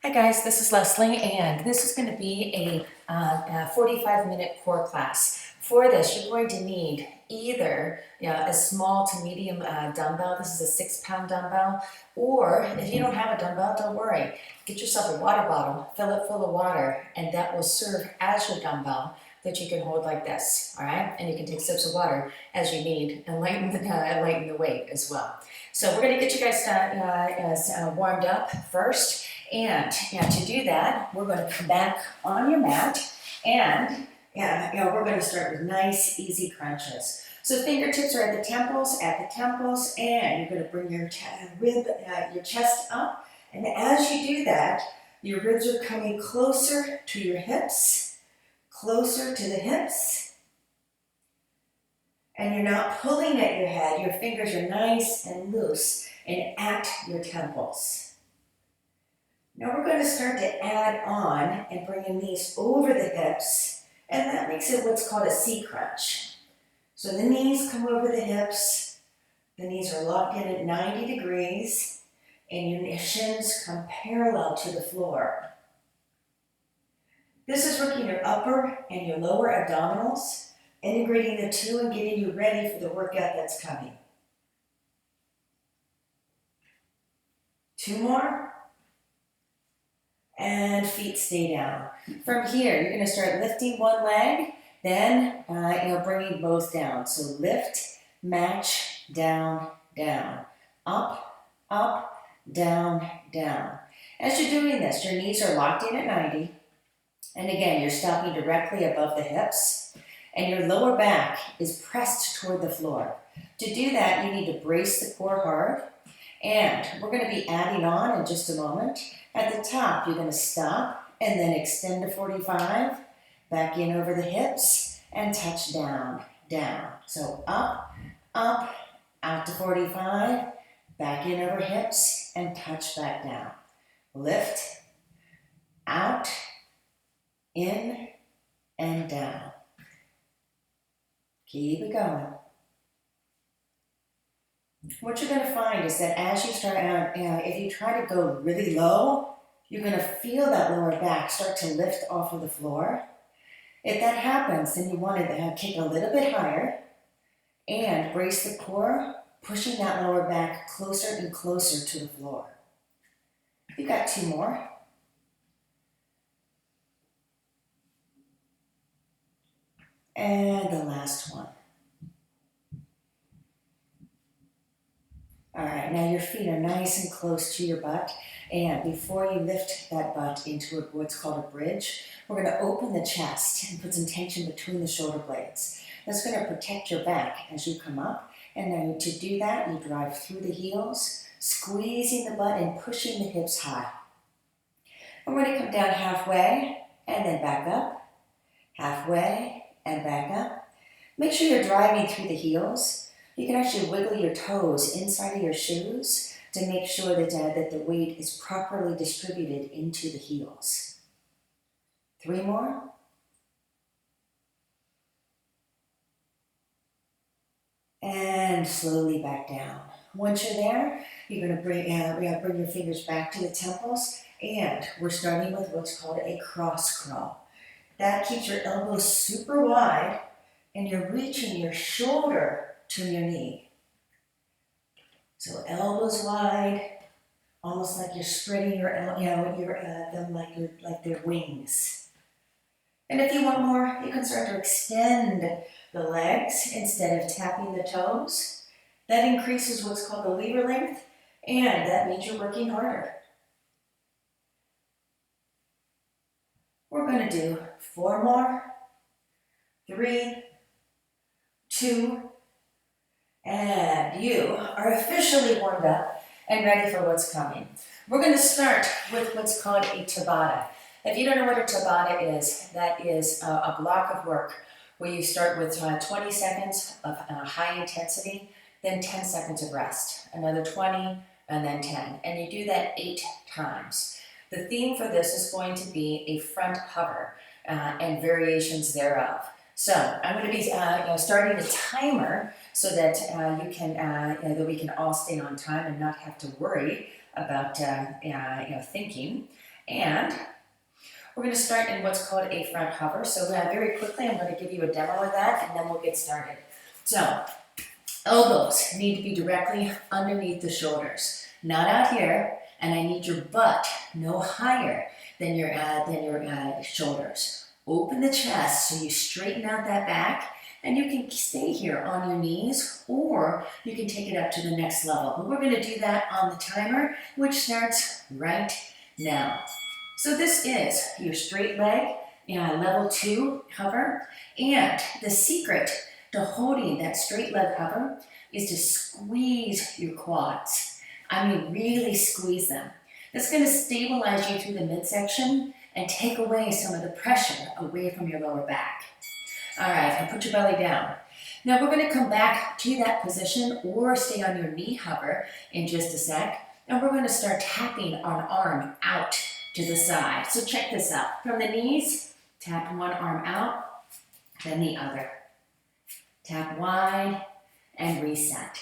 Hi guys, this is Leslie, and this is going to be a 45-minute core class. For this, you're going to need either a small to medium dumbbell. This is a 6-pound dumbbell, or if you don't have a dumbbell, don't worry. Get yourself a water bottle, fill it full of water, and that will serve as your dumbbell that you can hold like this, all right? And you can take sips of water as you need and lighten the weight as well. So we're going to get you guys warmed up first. And to do that, we're going to come back on your mat, and we're going to start with nice, easy crunches. So fingertips are at the temples, and you're going to bring your chest up. And as you do that, your ribs are coming closer to your hips, closer to the hips. And you're not pulling at your head. Your fingers are nice and loose and at your temples. Now we're going to start to add on and bring your knees over the hips, and that makes it what's called a C crunch. So the knees come over the hips, the knees are locked in at 90 degrees, and your shins come parallel to the floor. This is working your upper and your lower abdominals, integrating the two and getting you ready for the workout that's coming. 2 more. And feet stay down. From here, you're going to start lifting one leg, then bringing both down. So lift, match, down, down, up, up, down, down. As you're doing this, your knees are locked in at 90. And again, you're stopping directly above the hips. And your lower back is pressed toward the floor. To do that, you need to brace the core hard. And we're going to be adding on in just a moment. At the top, you're going to stop and then extend to 45, back in over the hips, and touch down, down. So up, up, out to 45, back in over hips, and touch back down. Lift, out, in, and down. Keep it going. What you're going to find is that as you start out, if you try to go really low, you're going to feel that lower back start to lift off of the floor. If that happens, then you want to kick a little bit higher and brace the core, pushing that lower back closer and closer to the floor. You've got 2 more. And the last one. All right, now your feet are nice and close to your butt, and before you lift that butt into what's called a bridge, we're going to open the chest and put some tension between the shoulder blades. That's going to protect your back as you come up, and then to do that, you drive through the heels, squeezing the butt and pushing the hips high. And we're going to come down halfway, and then back up, halfway, and back up. Make sure you're driving through the heels. You can actually wiggle your toes inside of your shoes to make sure that the weight is properly distributed into the heels. 3 more. And slowly back down. Once you're there, you're going to bring your fingers back to the temples, and we're starting with what's called a cross crawl. That keeps your elbows super wide, and you're reaching your shoulder to your knee. So elbows wide, almost like you're spreading them like they're wings. And if you want more, you can start to extend the legs instead of tapping the toes. That increases what's called the lever length, and that means you're working harder. We're going to do 4 more, 3, 2, and you are officially warmed up and ready for what's coming. We're going to start with what's called a Tabata. If you don't know what a Tabata is, that is a block of work where you start with 20 seconds of high intensity, then 10 seconds of rest, another 20, and then 10. And you do that 8 times. The theme for this is going to be a front hover and variations thereof. So I'm going to be starting a timer so that that we can all stay on time and not have to worry about thinking. And we're going to start in what's called a front hover. So very quickly, I'm going to give you a demo of that, and then we'll get started. So elbows need to be directly underneath the shoulders, not out here, and I need your butt no higher than your shoulders. Open the chest so you straighten out that back, and you can stay here on your knees, or you can take it up to the next level. But we're going to do that on the timer, which starts right now. So this is your straight leg, level 2 hover, and the secret to holding that straight leg hover is to squeeze your quads. I mean, really squeeze them. That's going to stabilize you through the midsection and take away some of the pressure away from your lower back. All right, now put your belly down. Now we're going to come back to that position or stay on your knee hover in just a sec, and we're going to start tapping our arm out to the side. So check this out. From the knees, tap one arm out, then the other. Tap wide and reset.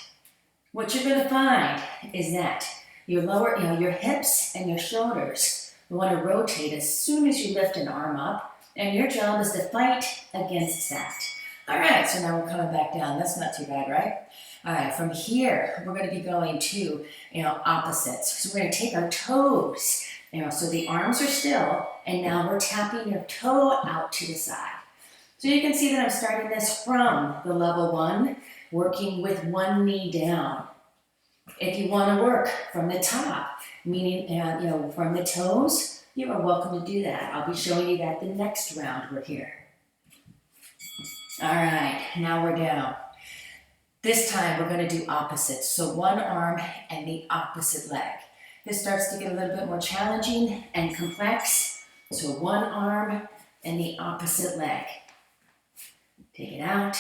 What you're going to find is that your lower, your hips and your shoulders want to rotate as soon as you lift an arm up, and your job is to fight against that. All right, so now we're coming back down. That's not too bad, right? All right, from here, we're going to be going to, opposites. So we're going to take our toes, so the arms are still, and now we're tapping your toe out to the side. So you can see that I'm starting this from the level 1, working with one knee down. If you want to work from the top, meaning, from the toes, you are welcome to do that. I'll be showing you that the next round we're here. All right, now we're down. This time we're going to do opposites. So one arm and the opposite leg. This starts to get a little bit more challenging and complex. So one arm and the opposite leg. Take it out,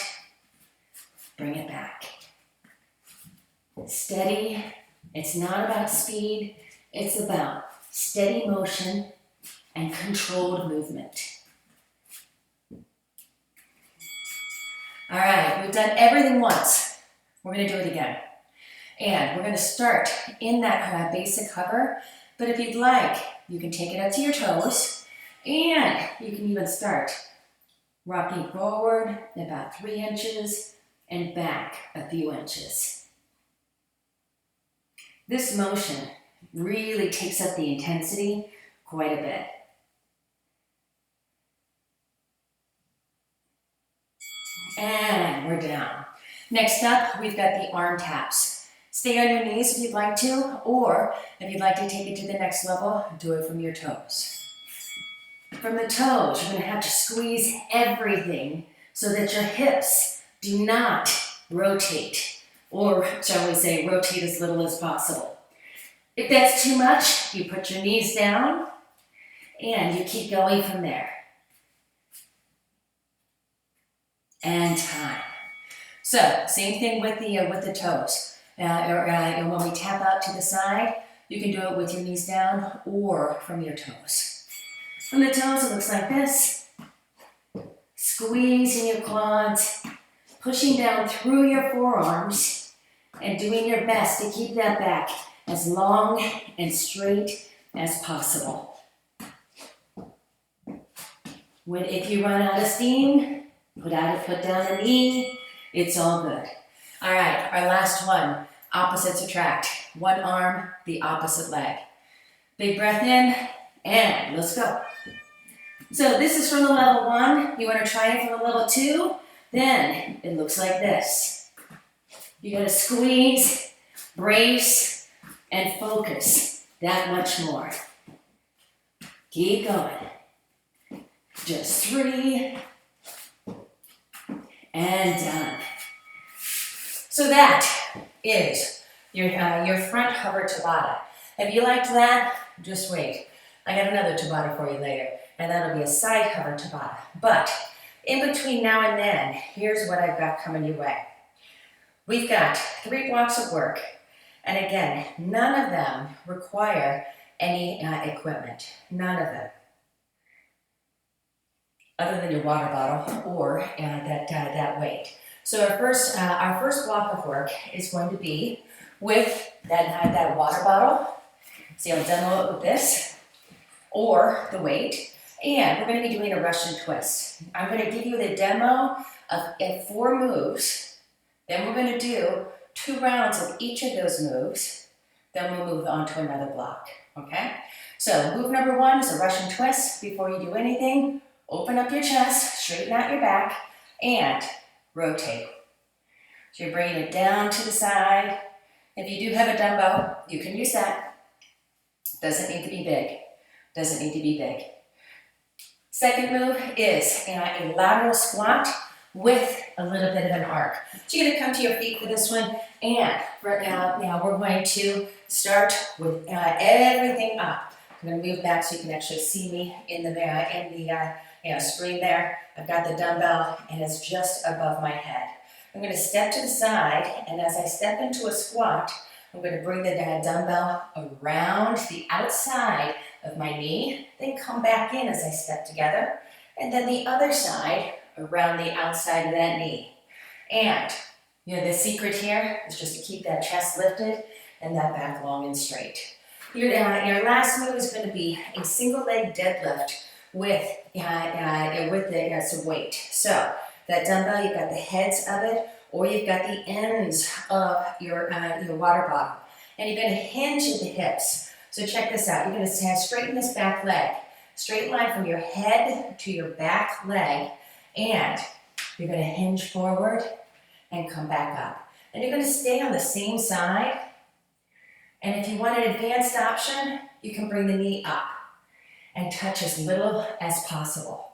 bring it back. Steady. It's not about speed. It's about steady motion and controlled movement. All right, we've done everything once. We're going to do it again. And we're going to start in that basic hover. But if you'd like, you can take it up to your toes. And you can even start rocking forward about 3 inches and back a few inches. This motion really takes up the intensity quite a bit. And we're down. Next up, we've got the arm taps. Stay on your knees if you'd like to, or if you'd like to take it to the next level, do it from your toes. From the toes, you're going to have to squeeze everything so that your hips do not rotate, or shall we say, rotate as little as possible. If that's too much, you put your knees down and you keep going from there. And time. So, same thing with the toes. When we tap out to the side, you can do it with your knees down or from your toes. From the toes, it looks like this. Squeezing your quads, pushing down through your forearms, and doing your best to keep that back as long and straight as possible. If you run out of steam, put down a knee. It's all good. All right, our last one, opposites attract. One arm, the opposite leg. Big breath in, and let's go. So this is from the level 1. You want to try it from the level 2? Then it looks like this. You got to squeeze, brace, and focus that much more. Keep going. Just 3. And done. So that is your front hover Tabata. If you liked that, just wait. I got another Tabata for you later, and that'll be a side hover Tabata. But in between now and then, here's what I've got coming your way. We've got 3 blocks of work, and again, none of them require any equipment. None of them. Other than your water bottle or that weight. So our first block of work is going to be with that water bottle. See, I'll demo it with this. or the weight. And we're going to be doing a Russian twist. I'm going to give you the demo of 4 moves. Then we're going to do 2 rounds of each of those moves. Then we'll move on to another block, okay? So move number 1 is a Russian twist. Before you do anything, open up your chest, straighten out your back, and rotate. So you're bringing it down to the side. If you do have a dumbbell, you can use that. Doesn't need to be big. Doesn't need to be big. Second move is a lateral squat with a little bit of an arc. So you're going to come to your feet for this one, and right now we're going to start with everything up. I'm going to move back so you can actually see me in the screen there. I've got the dumbbell, and it's just above my head. I'm going to step to the side, and as I step into a squat, I'm going to bring the dumbbell around the outside of my knee, then come back in as I step together, and then the other side around the outside of that knee. And the secret here is just to keep that chest lifted and that back long and straight. Your last move is going to be a single leg deadlift with some weight. So that dumbbell, you've got the heads of it, or you've got the ends of your water bottle. And you're going to hinge at the hips. So check this out. You're going to straighten this back leg. Straight line from your head to your back leg. And you're going to hinge forward and come back up. And you're going to stay on the same side. And if you want an advanced option, you can bring the knee up and touch as little as possible.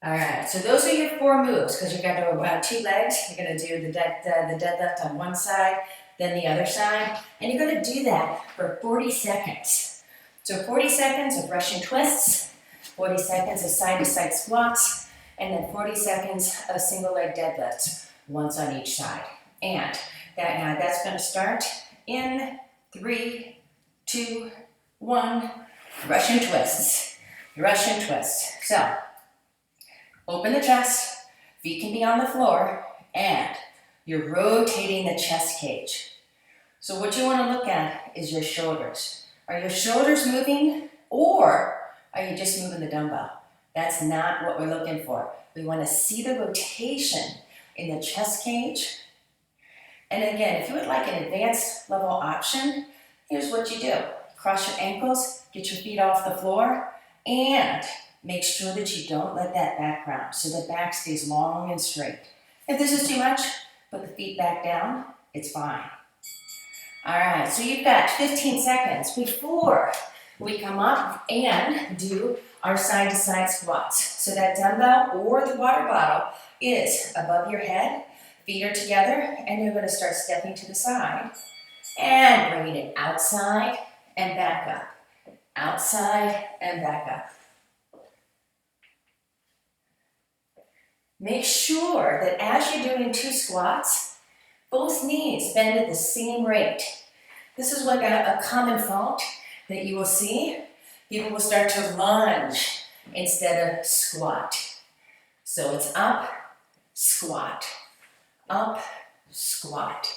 All right, so those are your 4 moves, because you've got 2 legs. You're going to do the deadlift on one side, then the other side, and you're going to do that for 40 seconds. So 40 seconds of Russian twists, 40 seconds of side-to-side squats, and then 40 seconds of single leg deadlifts, once on each side. And that's going to start in 3, 2, 1, Russian twists. Russian twists. So open the chest, feet can be on the floor, and you're rotating the chest cage. So what you want to look at is your shoulders. Are your shoulders moving, or are you just moving the dumbbell? That's not what we're looking for. We want to see the rotation in the chest cage. And again, if you would like an advanced level option, here's what you do. Cross your ankles, get your feet off the floor, and make sure that you don't let that back round, so the back stays long and straight. If this is too much, put the feet back down, it's fine. All right, so you've got 15 seconds before we come up and do our side-to-side squats. So that dumbbell or the water bottle is above your head, feet are together, and you're going to start stepping to the side and bringing it outside and back up. Outside and back up. Make sure that as you're doing 2 squats, both knees bend at the same rate. This is what a common fault that you will see. People will start to lunge instead of squat. So it's up, squat, up, squat.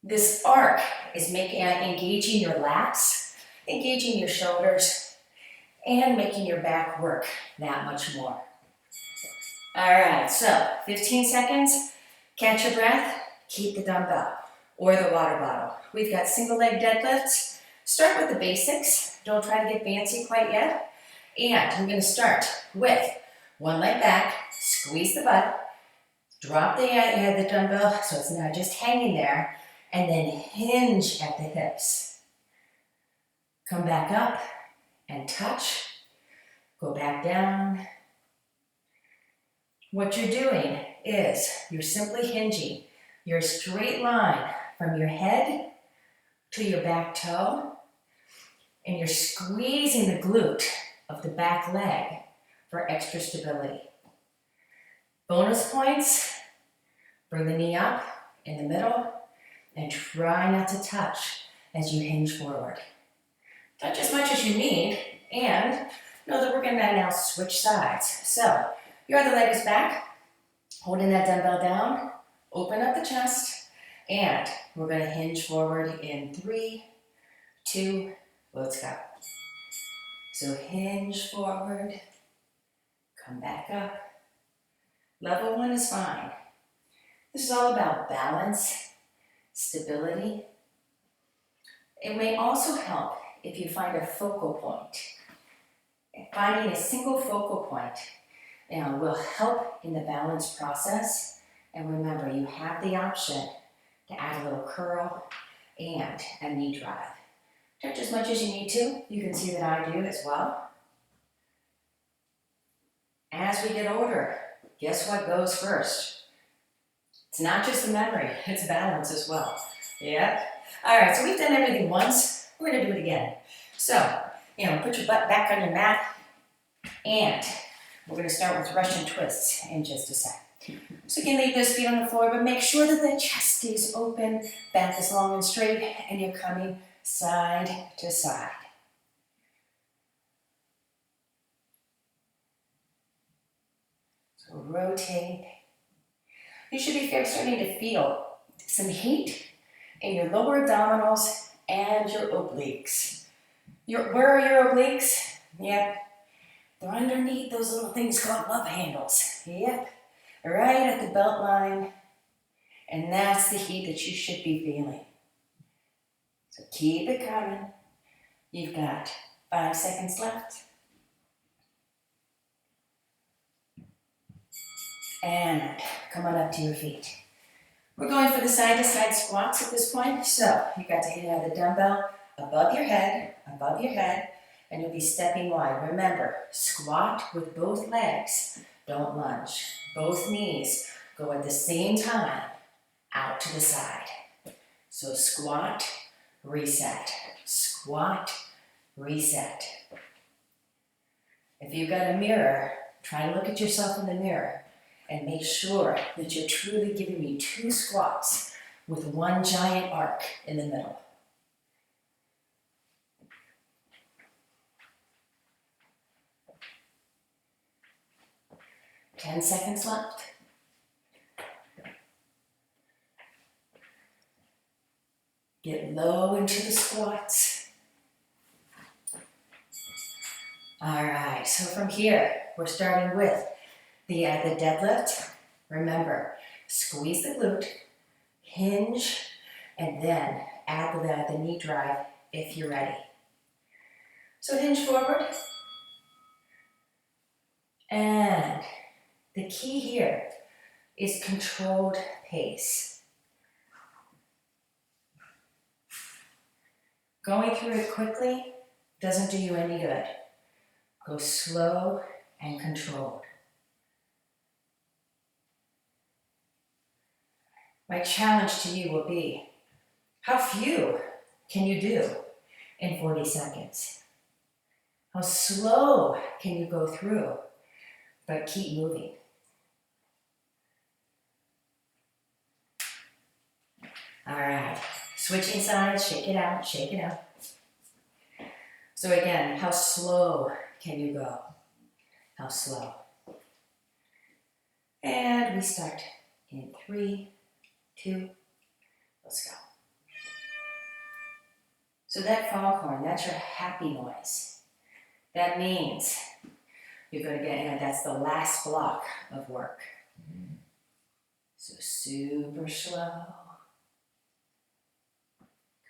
This arc is engaging your lats, engaging your shoulders, and making your back work that much more. All right, so 15 seconds, catch your breath, keep the dumbbell or the water bottle. We've got single leg deadlifts. Start with the basics. Don't try to get fancy quite yet. And I'm going to start with one leg back, squeeze the butt, drop the dumbbell so it's not just hanging there, and then hinge at the hips. Come back up and touch. Go back down. What you're doing is you're simply hinging your straight line from your head to your back toe, and you're squeezing the glute of the back leg for extra stability. Bonus points, bring the knee up in the middle and try not to touch as you hinge forward. Touch as much as you need, and know that we're going to now switch sides. So your other leg is back, holding that dumbbell down, open up the chest, and we're going to hinge forward in 3, 2, Let's go. So hinge forward, come back up. Level 1 is fine. This is all about balance, stability. It may also help if you find a focal point. Finding a single focal point will help in the balance process. And remember, you have the option to add a little curl and a knee drive. Touch as much as you need to. You can see that I do as well. As we get older, guess what goes first? It's not just the memory, it's balance as well. Yeah? All right, so we've done everything once. We're gonna do it again. So, put your butt back on your mat, and we're gonna start with Russian twists in just a sec. So you can leave those feet on the floor, but make sure that the chest stays open, back is long and straight, and you're coming side to side. So rotate. You should be starting to feel some heat in your lower abdominals and your obliques. Where are your obliques? Yep. They're underneath those little things called love handles. Yep. Right at the belt line. And that's the heat that you should be feeling. So keep it coming. You've got 5 seconds left. And come on up to your feet. We're going for the side-to-side squats at this point. So you got to have the dumbbell above your head, and you'll be stepping wide. Remember, squat with both legs. Don't lunge. Both knees go at the same time out to the side. So squat, reset. Squat, reset. If you've got a mirror, try to look at yourself in the mirror and make sure that you're truly giving me 2 squats with 1 giant arc in the middle. Ten seconds left. Get low into the squats. All right, so from here, we're starting with the deadlift. Remember, squeeze the glute, hinge, and then add the knee drive if you're ready. So hinge forward. And the key here is controlled pace. Going through it quickly doesn't do you any good. Go slow and controlled. My challenge to you will be, how few can you do in 40 seconds? How slow can you go through, but keep moving? All right, switching sides, shake it out, shake it out. So again, how slow can you go? How slow? And we start in 3, 2, let's go. So that foghorn, that's your happy noise. That means you're going to get, that's the last block of work. So super slow.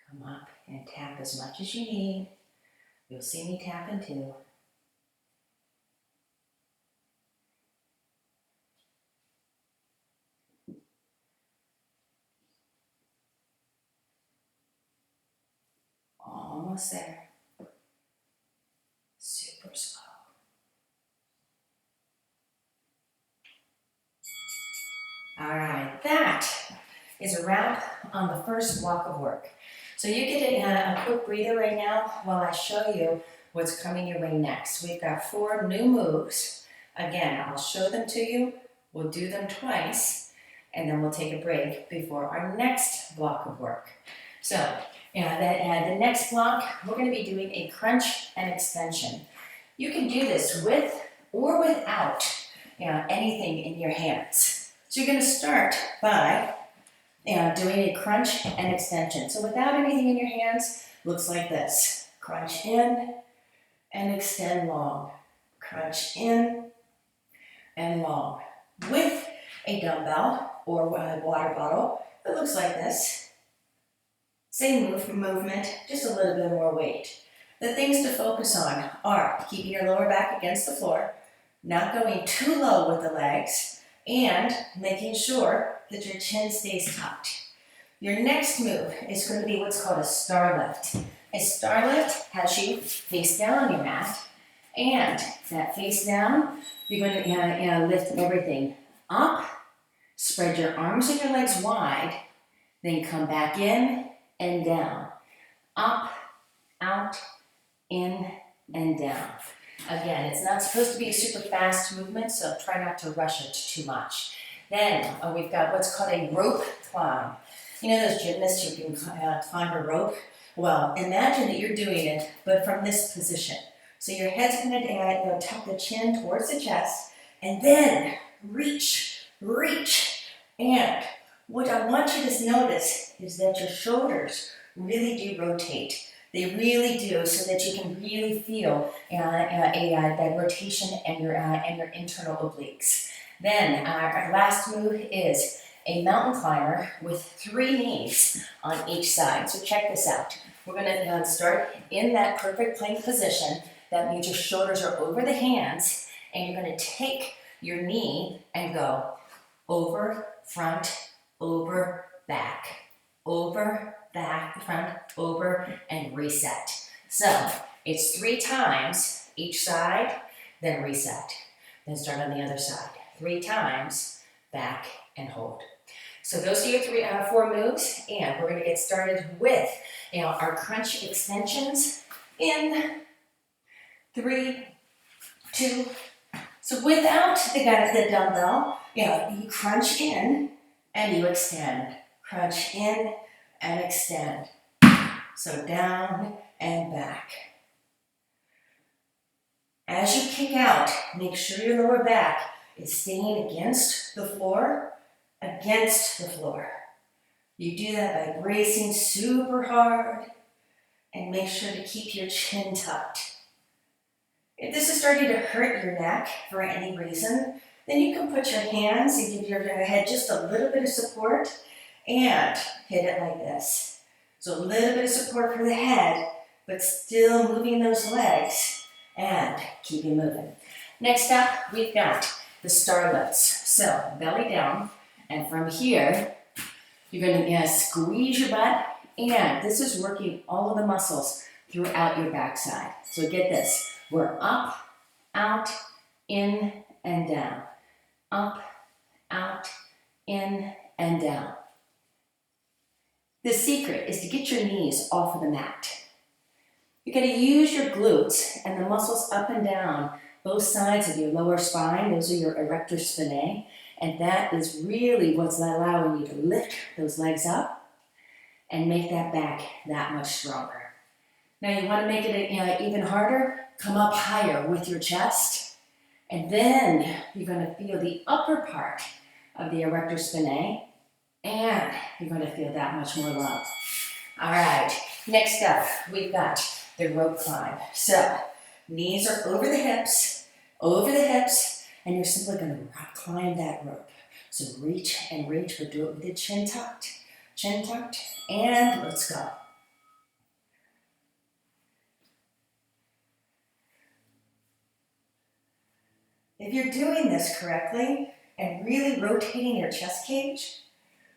Come up and tap as much as you need. You'll see me tapping too. Almost there. Super slow. All right, that is a wrap on the first block of work. So you get a quick breather right now while I show you what's coming your way next. We've got 4 new moves. Again, I'll show them to you. We'll do them twice, and then we'll take a break before our next block of work. So, the next block, we're going to be doing a crunch and extension. You can do this with or without anything in your hands. So you're going to start by doing a crunch and extension. So without anything in your hands, looks like this. Crunch in and extend long. Crunch in and long. With a dumbbell or a water bottle that looks like this. Same movement, just a little bit more weight. The things to focus on are keeping your lower back against the floor, not going too low with the legs, and making sure that your chin stays tucked. Your next move is going to be what's called a star lift. A star lift has you face down on your mat, and that face down, you're going to lift everything up, spread your arms and your legs wide, then come back in and down. Up, out, in, and down. Again, it's not supposed to be a super fast movement, so try not to rush it too much. Then we've got what's called a rope climb. You know those gymnasts who can climb a rope? Well, imagine that you're doing it, but from this position. So your head's going to tuck the chin towards the chest, and then reach. And what I want you to notice is that your shoulders really do rotate. They really do, so that you can really feel that rotation and your internal obliques. Then our last move is a mountain climber with 3 knees on each side. So check this out. We're going to start in that perfect plank position. That means your shoulders are over the hands, and you're going to take your knee and go over, front, over, back, over, back, front, over, and reset. So it's 3 times each side, then reset. Then start on the other side. 3 times, back, and hold. So those are your 4 moves, and we're going to get started with our crunch extensions in 3, 2. So without the dumbbell, you crunch in and you extend. Crunch in and extend. So down and back. As you kick out, make sure your lower back is staying against the floor. You do that by bracing super hard and make sure to keep your chin tucked. If this is starting to hurt your neck for any reason, then you can put your hands and give your head just a little bit of support and hit it like this. So a little bit of support for the head, but still moving those legs and keeping moving. Next up, we've got the star lifts. So belly down, and from here, you're going to squeeze your butt, and this is working all of the muscles throughout your backside. So get this. We're up, out, in, and down. Up, out, in, and down. The secret is to get your knees off of the mat. You're going to use your glutes and the muscles up and down both sides of your lower spine. Those are your erector spinae. And that is really what's allowing you to lift those legs up and make that back that much stronger. Now you want to make it even harder. Come up higher with your chest, and then you're going to feel the upper part of the erector spinae, and you're going to feel that much more love. All right, next up, we've got the rope climb. So knees are over the hips, and you're simply going to climb that rope. So reach and reach, but do it with the chin tucked, and let's go. If you're doing this correctly and really rotating your chest cage,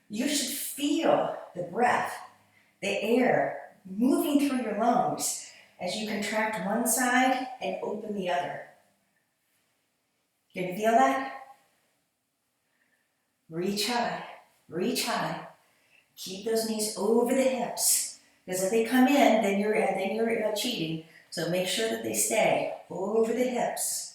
you should feel the breath, the air moving through your lungs as you contract one side and open the other. Can you feel that? Reach high. Keep those knees over the hips, because if they come in, then you're cheating. So make sure that they stay over the hips.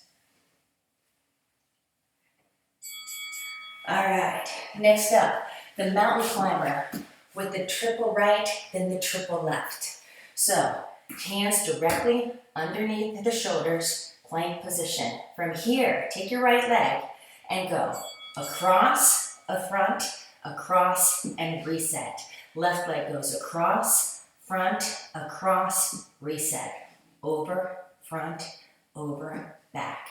All right, next up, the mountain climber with the triple right, then the triple left. So hands directly underneath the shoulders, plank position. From here, take your right leg and go across, a front, across, and reset. Left leg goes across, front, across, reset. Over, front, over, back.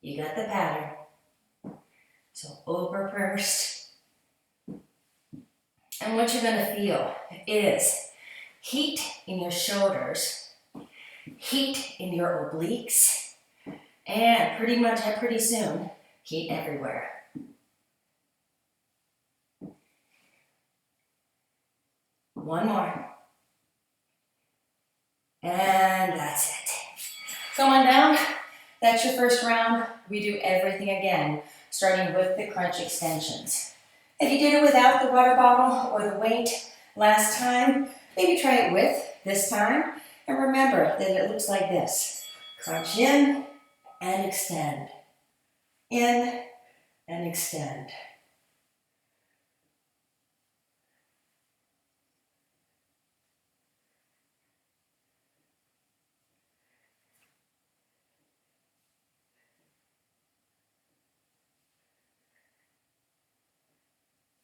You got the pattern. So over first. And what you're gonna feel is heat in your shoulders, heat in your obliques, and pretty soon, heat everywhere. One more. And that's it. Come on down. That's your first round. We do everything again, starting with the crunch extensions. If you did it without the water bottle or the weight last time, maybe try it with this time. And remember that it looks like this. Crunch in and extend. In and extend.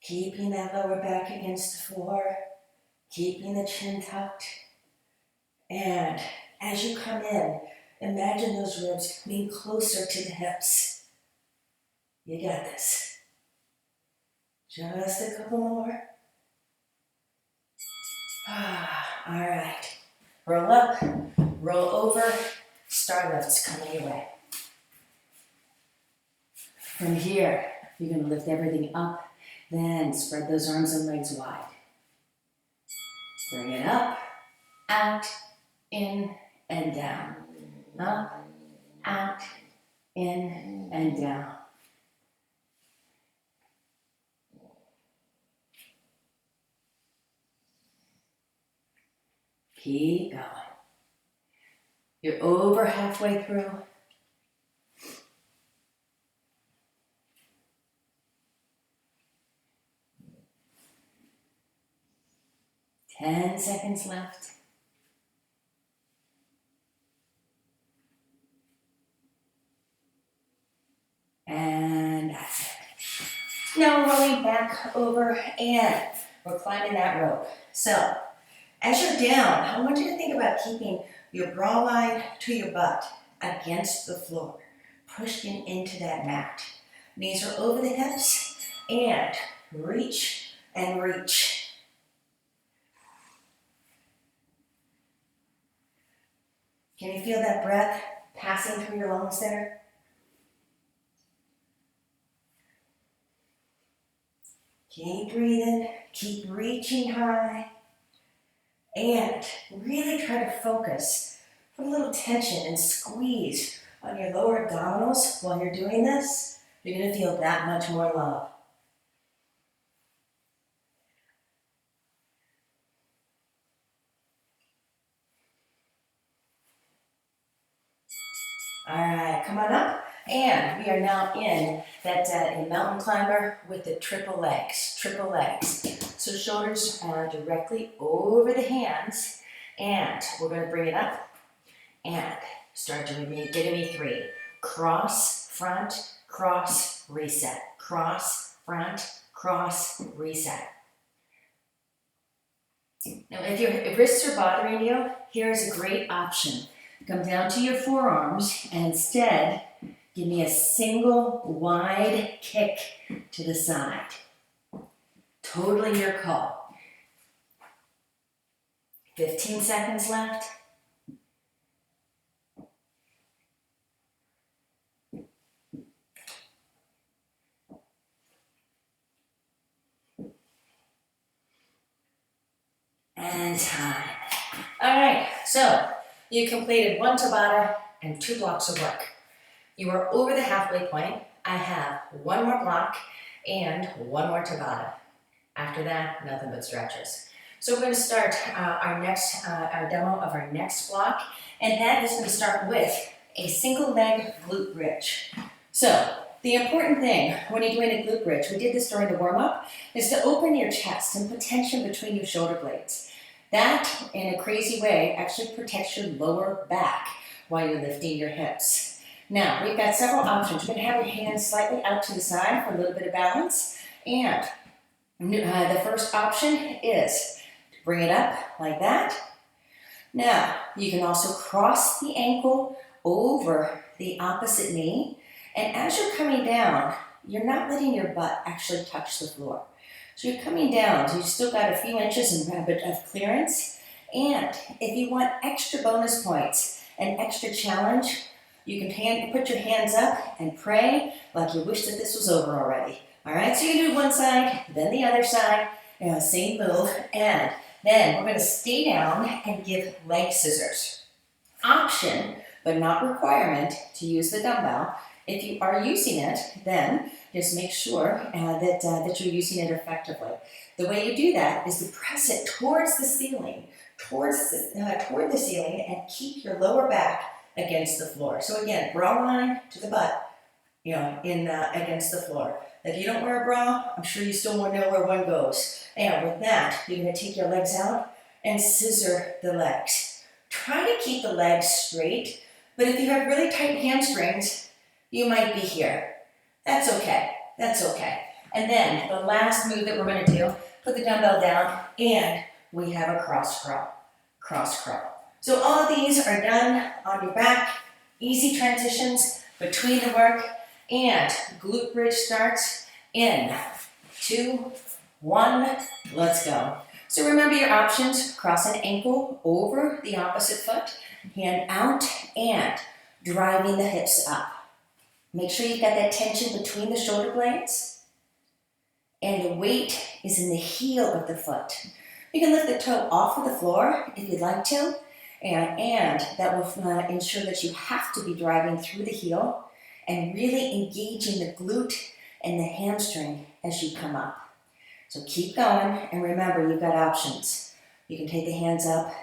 Keeping that lower back against the floor, keeping the chin tucked. And as you come in, imagine those ribs coming closer to the hips. You got this. Just a couple more. All right. Roll up, roll over, star lifts coming your way. From here, you're going to lift everything up. Then spread those arms and legs wide. Bring it up, out, in, and down. Up, out, in, and down. Keep going. You're over halfway through. Ten seconds left. And that's it. Now we're rolling back over and we're climbing that rope. So as you're down, I want you to think about keeping your bra line to your butt against the floor, pushing into that mat. Knees are over the hips and reach and reach. Can you feel that breath passing through your lungs there? Keep breathing, keep reaching high, and really try to focus. Put a little tension and squeeze on your lower abdominals while you're doing this. You're going to feel that much more love. All right, come on up. And we are now in that a mountain climber with the triple legs. So shoulders are directly over the hands. And we're going to bring it up and start doing me, giving me 3. Cross, front, cross, reset. Cross, front, cross, reset. Now if your wrists are bothering you, here's a great option. Come down to your forearms and instead give me a single wide kick to the side. Totally your call. 15 seconds left. And time. All right, so you completed 1 Tabata and 2 blocks of work. You are over the halfway point. I have 1 more block and 1 more Tabata. After that, nothing but stretches. So we're going to start our demo of our next block, and that is going to start with a single leg glute bridge. So the important thing when you're doing a glute bridge, we did this during the warm-up, is to open your chest and put tension between your shoulder blades. That, in a crazy way, actually protects your lower back while you're lifting your hips. Now, we've got several options. You're going to have your hands slightly out to the side for a little bit of balance. And the first option is Bring it up like that. Now, you can also cross the ankle over the opposite knee. And as you're coming down, you're not letting your butt actually touch the floor. So you're coming down, so you've still got a few inches of clearance. And if you want extra bonus points and extra challenge, you can put your hands up and pray like you wish that this was over already. All right, so you do one side, then the other side, same move, and then we're going to stay down and give leg scissors. Option, but not requirement, to use the dumbbell. If you are using it, then just make sure that you're using it effectively. The way you do that is to press it towards the ceiling, toward the ceiling, and keep your lower back against the floor. So again, bra line to the butt, against the floor. If you don't wear a bra, I'm sure you still won't know where one goes. And with that, you're going to take your legs out and scissor the legs. Try to keep the legs straight, but if you have really tight hamstrings, you might be here. That's okay. That's okay. And then the last move that we're going to do, put the dumbbell down, and we have a cross crawl. Cross crawl. So all of these are done on your back. Easy transitions between the work, and glute bridge starts in 2, 1, let's go. So remember your options: cross an ankle over the opposite foot, hand out, and driving the hips up. Make sure you've got that tension between the shoulder blades, and the weight is in the heel of the foot. You can lift the toe off of the floor if you'd like to, and that will ensure that you have to be driving through the heel and really engaging the glute and the hamstring as you come up. So keep going, and remember, you've got options. You can take the hands up.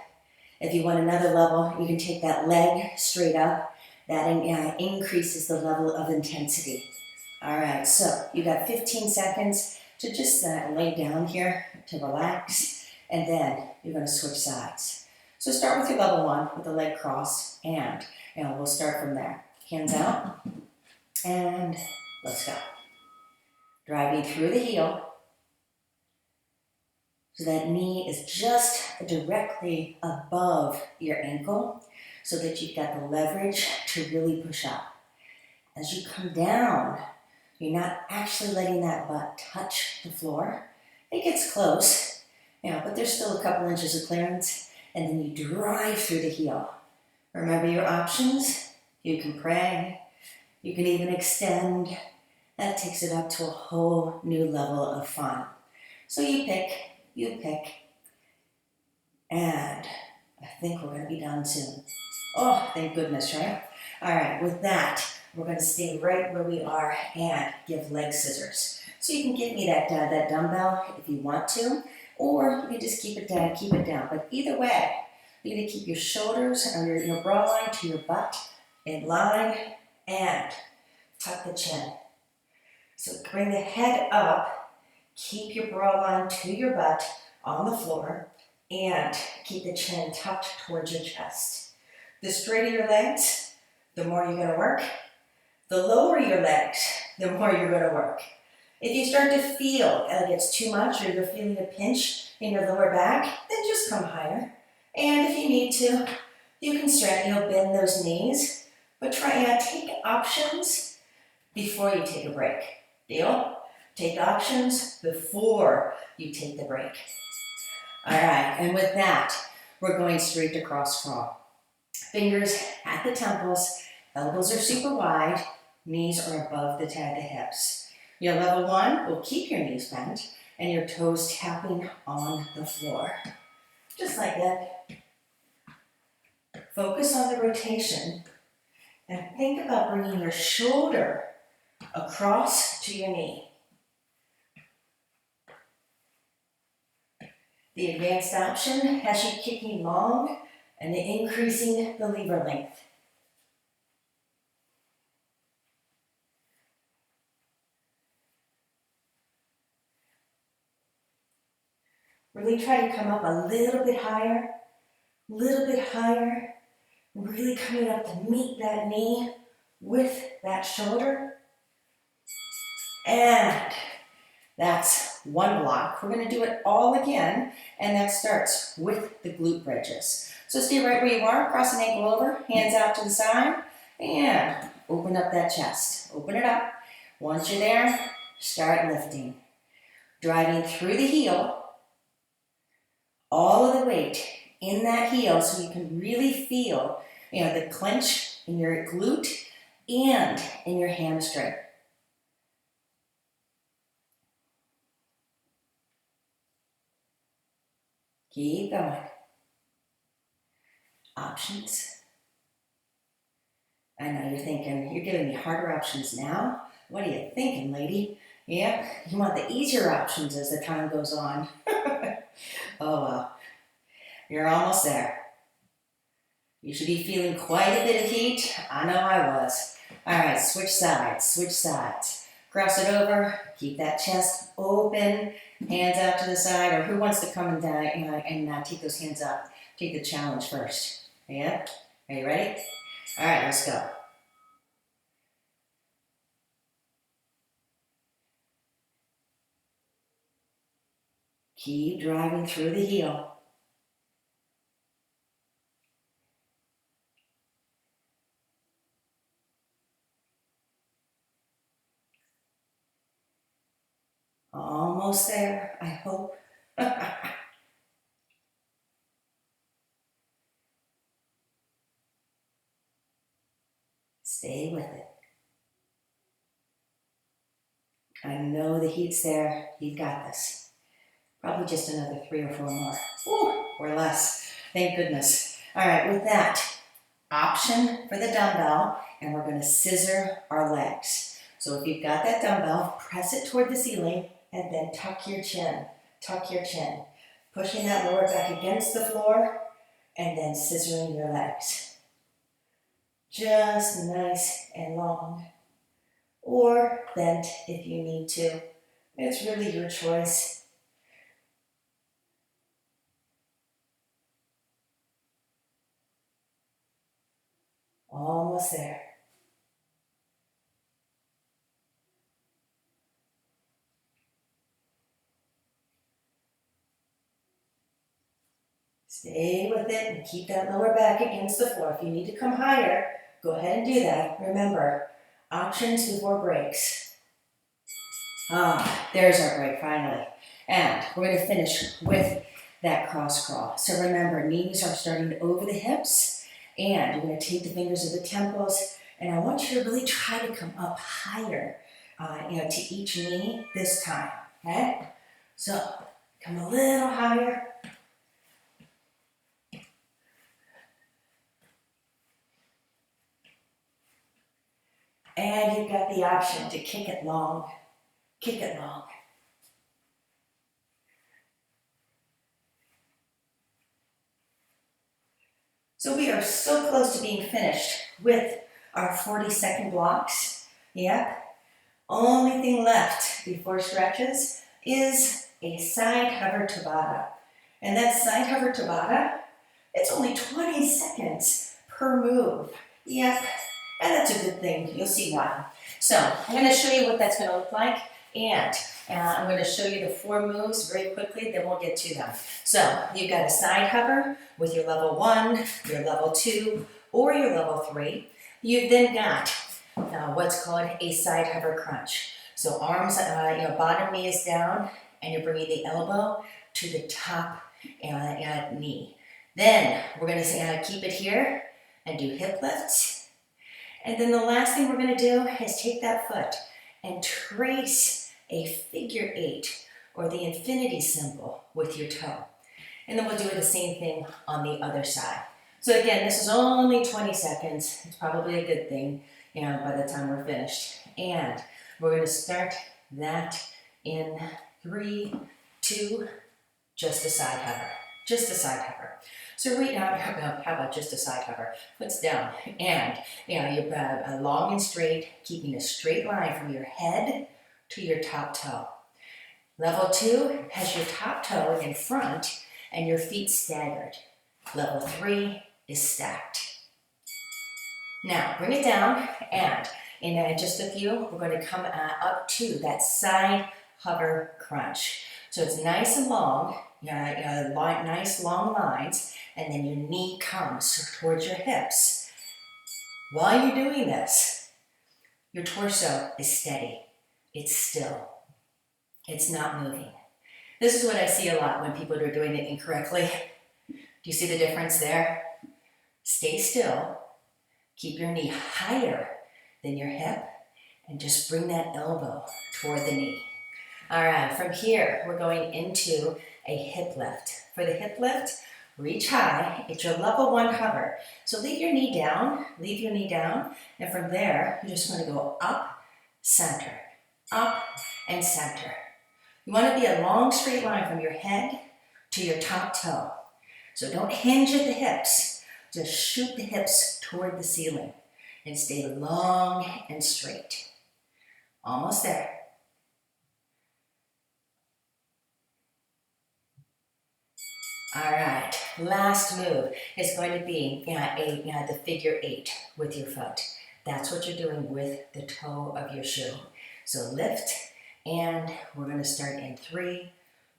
If you want another level, you can take that leg straight up. That increases the level of intensity. All right, so you got 15 seconds to just lay down here to relax, and then you're going to switch sides. So start with your level 1 with the leg cross, and we'll start from there. Hands out, and let's go. Driving through the heel, so that knee is just directly above your ankle, so that you've got the leverage to really push up. As you come down, you're not actually letting that butt touch the floor. It gets close, but there's still a couple inches of clearance, and then you drive through the heel. Remember your options. You can pray. You can even extend. That takes it up to a whole new level of fun. So you pick, and I think we're going to be done soon. Oh, thank goodness, right? All right, with that, we're going to stay right where we are and give leg scissors. So you can give me that dumbbell if you want to, or you can just keep it down. But either way, you're going to keep your shoulders or your bra line to your butt in line, and tuck the chin. So bring the head up, keep your bra line to your butt on the floor, and keep the chin tucked towards your chest. The straighter your legs, the more you're going to work. The lower your legs, the more you're going to work. If you start to feel like it's too much, or you're feeling a pinch in your lower back, then just come higher. And if you need to, you can bend those knees, but take options before you take a break. Deal? Take options before you take the break. All right, and with that, we're going straight to cross crawl. Fingers at the temples, elbows are super wide, knees are above the hips. Your level 1 will keep your knees bent and your toes tapping on the floor. Just like that. Focus on the rotation and think about bringing your shoulder across to your knee. The advanced option has you kicking long and increasing the lever length. Really try to come up a little bit higher, really coming up to meet that knee with that shoulder. And that's one block. We're going to do it all again, and that starts with the glute bridges. So stay right where you are, cross an ankle over, hands out to the side, and open up that chest. Open it up. Once you're there, start lifting. Driving through the heel, all of the weight in that heel so you can really feel, the clench in your glute and in your hamstring. Keep going. Options. I know you're thinking, you're giving me harder options now? What are you thinking, lady? Yeah, you want the easier options as the time goes on. Oh well, you're almost there. You should be feeling quite a bit of heat. I know I was. All right, switch sides, switch sides. Cross it over, keep that chest open, hands out to the side, or who wants to come and take those hands up? Take the challenge first. Yeah? Are you ready? All right, let's go. Keep driving through the heel. Almost there, I hope. Stay with it. I know the heat's there. You've got this. Probably just another 3 or 4 more. Ooh, or less. Thank goodness. All right, with that, option for the dumbbell, and we're going to scissor our legs. So if you've got that dumbbell, press it toward the ceiling, and then tuck your chin. Tuck your chin. Pushing that lower back against the floor, and then scissoring your legs. Just nice and long. Or bent if you need to. It's really your choice. Almost there. Stay with it and keep that lower back against the floor. If you need to come higher, go ahead and do that. Remember, options before breaks. There's our break finally. And we're going to finish with that cross crawl. So remember, knees are starting over the hips, and you're going to take the fingers to the temples, and I want you to really try to come up higher, to each knee this time, okay? So come a little higher. And you've got the option to kick it long. Kick it long. So we are so close to being finished with our 40-second blocks. Yep. Only thing left before stretches is a side hover Tabata. And that side hover Tabata, it's only 20 seconds per move. Yep. And that's a good thing. You'll see why. So I'm going to show you what that's going to look like. And I'm going to show you the 4 moves very quickly, then we'll get to them. So you've got a side hover with your level 1, your level 2, or your level 3. You've then got what's called a side hover crunch. So arms, bottom knee is down, and you're bringing the elbow to the top knee. Then we're going to keep it here and do hip lifts. And then the last thing we're going to do is take that foot and trace a figure 8 or the infinity symbol with your toe. And then we'll do the same thing on the other side. So again, this is only 20 seconds. It's probably a good thing, by the time we're finished. And we're going to start that in 3, 2, just a side hover. Just a side hover. So right now, how about just a side hover? Foot's down, and you're long and straight, keeping a straight line from your head to your top toe. Level 2 has your top toe in front and your feet staggered. Level 3 is stacked. Now bring it down, and in just a few, we're going to come up to that side hover crunch. So it's nice and long, nice long lines, and then your knee comes towards your hips. While you're doing this, your torso is steady. It's still. It's not moving. This is what I see a lot when people are doing it incorrectly. Do you see the difference there? Stay still. Keep your knee higher than your hip and just bring that elbow toward the knee. All right, from here, we're going into a hip lift. For the hip lift, reach high. It's your level 1 hover. So leave your knee down, and from there, you're just going to go up, and center. You want to be a long straight line from your head to your top toe. So don't hinge at the hips. Just shoot the hips toward the ceiling and stay long and straight. Almost there. All right, last move is going to be the figure 8 with your foot. That's what you're doing with the toe of your shoe. So lift, and we're going to start in 3,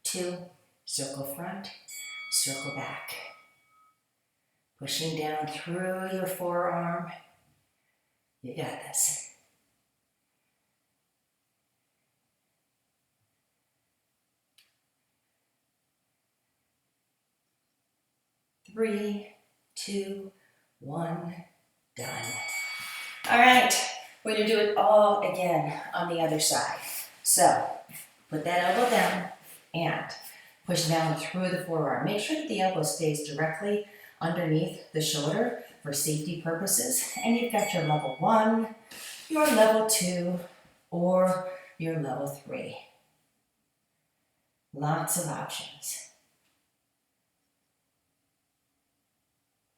2, circle front, circle back. Pushing down through your forearm. You got this. Three, 2, 1, done. All right, we're going to do it all again on the other side. So put that elbow down and push down through the forearm. Make sure that the elbow stays directly underneath the shoulder for safety purposes. And you've got your level 1, your level 2, or your level 3. Lots of options.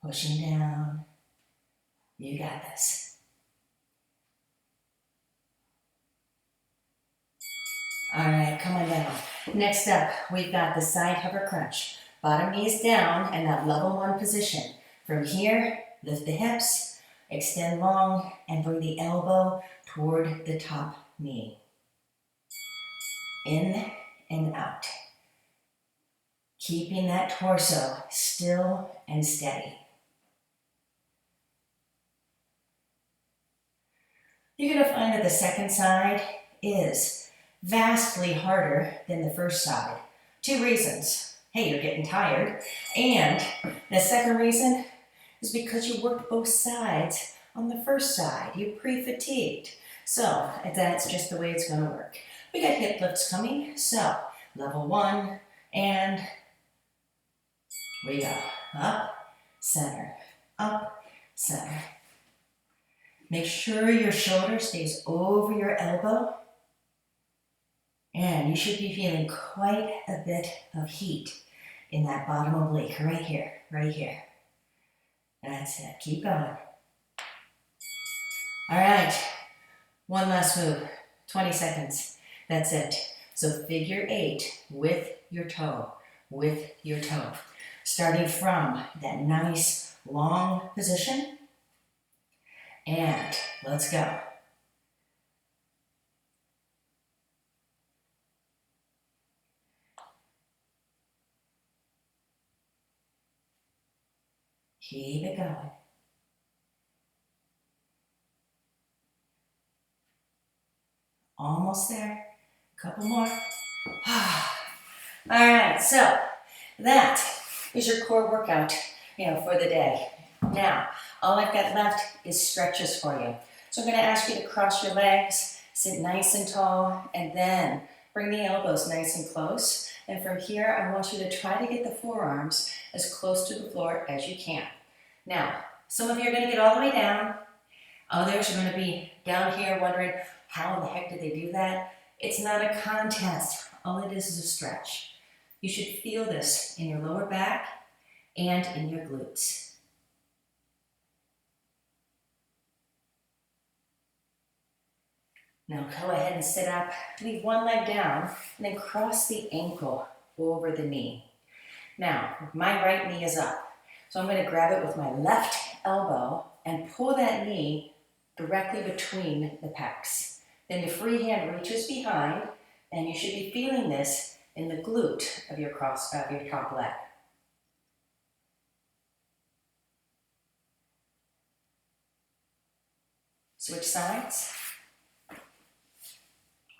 Pushing down. You got this. All right, come on down. Next up, we've got the side hover crunch. Bottom knee is down in that level 1 position. From here, lift the hips, extend long, and bring the elbow toward the top knee. In and out. Keeping that torso still and steady. You're going to find that the second side is vastly harder than the first side. 2 reasons. Hey, you're getting tired. And the second reason is because you worked both sides on the first side. You're pre-fatigued. So that's just the way it's going to work. We got hip lifts coming. So level 1, and we go up, center, up, center. Make sure your shoulder stays over your elbow. And you should be feeling quite a bit of heat in that bottom oblique, right here, right here. That's it, keep going. All right, one last move, 20 seconds, that's it. So figure 8 with your toe, starting from that nice long position. And let's go. Keep it going. Almost there. Couple more. All right, so that is your core workout, for the day. Now, all I've got left is stretches for you. So I'm going to ask you to cross your legs, sit nice and tall, and then bring the elbows nice and close. And from here, I want you to try to get the forearms as close to the floor as you can. Now, some of you are going to get all the way down. Others are going to be down here wondering, how in the heck did they do that? It's not a contest. All it is a stretch. You should feel this in your lower back and in your glutes. Now go ahead and sit up, leave one leg down, and then cross the ankle over the knee. Now, my right knee is up, so I'm going to grab it with my left elbow and pull that knee directly between the pecs. Then the free hand reaches behind, And you should be feeling this in the glute of your top leg. Switch sides.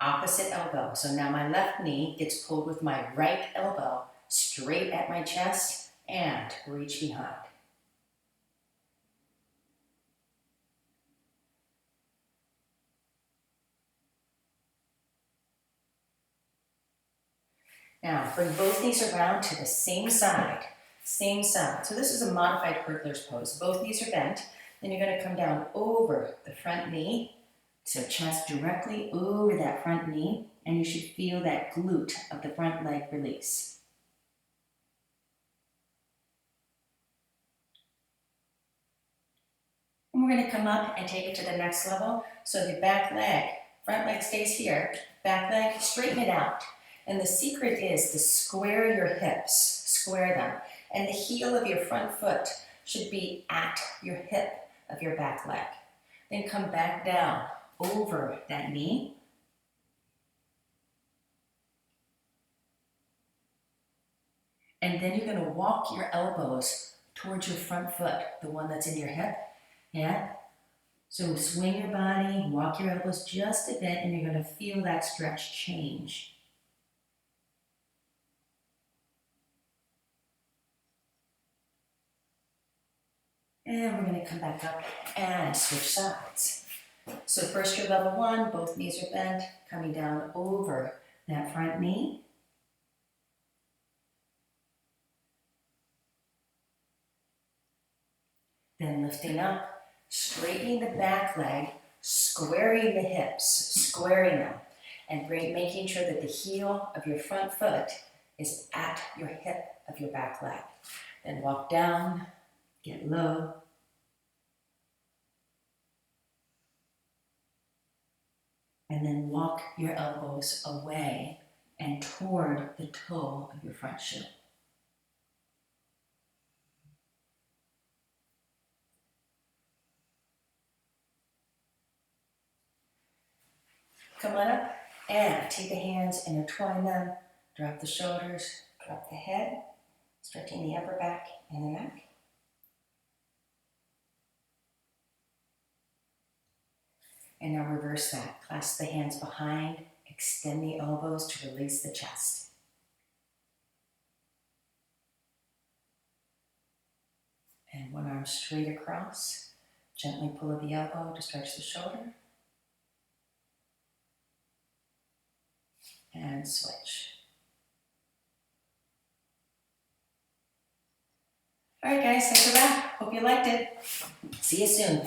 Opposite elbow. So now my left knee gets pulled with my right elbow straight at my chest and reach behind. Now bring both knees around to the same side. Same side. So this is a modified hurdler's pose. Both knees are bent. Then you're going to come down over the front knee. So chest directly over that front knee. And you should feel that glute of the front leg release. And we're going to come up and take it to the next level. So the back leg, front leg stays here. Back leg, straighten it out. And the secret is to square your hips. Square them. And the heel of your front foot should be at your hip of your back leg. Then come back down over that knee. And then you're going to walk your elbows towards your front foot, the one that's in your hip. Yeah? So swing your body, walk your elbows just a bit, and you're going to feel that stretch change. And we're going to come back up and switch sides. So first you're level one, both knees are bent, coming down over that front knee. Then lifting up, straightening the back leg, squaring the hips, squaring them, and making sure that the heel of your front foot is at your hip of your back leg. Then walk down, get low. And then walk your elbows away and toward the toe of your front shoe. Come on up and take the hands, intertwine them, drop the shoulders, drop the head, stretching the upper back and the neck. And now reverse that. Clasp the hands behind, extend the elbows to release the chest. And one arm straight across. Gently pull at the elbow to stretch the shoulder. And switch. All right, guys, that's a wrap. Hope you liked it. See you soon.